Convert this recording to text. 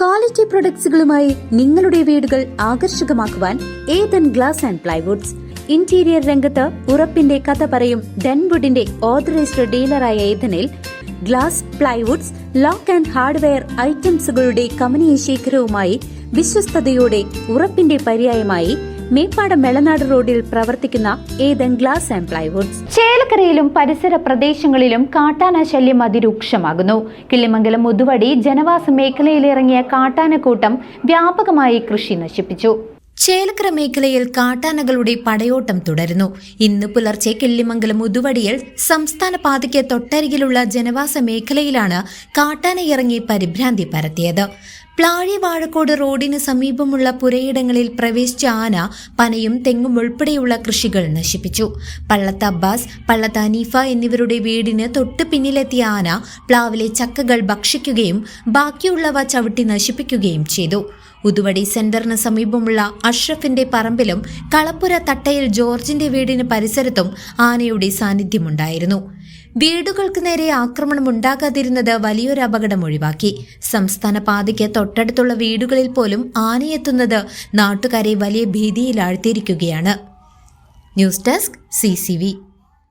Quality പ്രൊഡക്ട്സുകളുമായി നിങ്ങളുടെ വീടുകൾ ആകർഷകമാക്കുവാൻ Ethan glass and plywoods. Interior രംഗത്ത് ഉറപ്പിന്റെ കഥ പറയും ഡെൻവുഡിന്റെ ഓതറൈസ്ഡ് ഡീലറായ ഏതനിൽ glass, plywoods, lock and hardware ഐറ്റംസുകളുടെ കമനീയ ശേഖരവുമായി വിശ്വസ്തയോടെ ഉറപ്പിന്റെ പര്യായമായി മേപ്പാടം മെളനാട് റോഡിൽ പ്രവർത്തിക്കുന്ന ഏതൻ ഗ്ലാസ് ആൻഡ് പ്ലൈവുഡ്സ്. ചേലക്കരയിലും പരിസര പ്രദേശങ്ങളിലും കാട്ടാന ശല്യം അതിരൂക്ഷമാകുന്നു. കിള്ളിമംഗലം മുതുവടി ജനവാസ മേഖലയിലിറങ്ങിയ കാട്ടാനക്കൂട്ടം വ്യാപകമായി കൃഷി നശിപ്പിച്ചു. ചേലക്കര മേഖലയിൽ കാട്ടാനകളുടെ പടയോട്ടം തുടരുന്നു. ഇന്ന് പുലർച്ചെ കിള്ളിമംഗലം മുതുവടിയിൽ സംസ്ഥാന പാതയ്ക്ക് തൊട്ടരികിലുള്ള ജനവാസ മേഖലയിലാണ് കാട്ടാന ഇറങ്ങി പരിഭ്രാന്തി പരത്തിയത്. പ്ലാഴി വാഴക്കോട് റോഡിന് സമീപമുള്ള പുരയിടങ്ങളിൽ പ്രവേശിച്ച ആന പനയും തെങ്ങും ഉൾപ്പെടെയുള്ള കൃഷികൾ നശിപ്പിച്ചു. പള്ളത്ത് അബ്ബാസ്, പള്ളത്ത് ഹനീഫ എന്നിവരുടെ വീടിന് തൊട്ടു പിന്നിലെത്തിയ ആന പ്ലാവിലെ ചക്കകൾ ഭക്ഷിക്കുകയും ബാക്കിയുള്ളവ ചവിട്ടി നശിപ്പിക്കുകയും ചെയ്തു. ഉതുവടി സെന്ററിന് സമീപമുള്ള അഷ്റഫിന്റെ പറമ്പിലും കളപ്പുര തട്ടയിൽ ജോർജിന്റെ വീടിന് പരിസരത്തും ആനയുടെ സാന്നിധ്യമുണ്ടായിരുന്നു. വീടുകൾക്ക് നേരെ ആക്രമണം ഉണ്ടാകാതിരുന്നത് വലിയൊരു അപകടം ഒഴിവാക്കി. സംസ്ഥാന പാതയ്ക്ക് തൊട്ടടുത്തുള്ള വീടുകളിൽ പോലും ആനയെത്തുന്നത് നാട്ടുകാരെ വലിയ ഭീതിയിലാഴ്ത്തിയിരിക്കുകയാണ്. News desk CCV.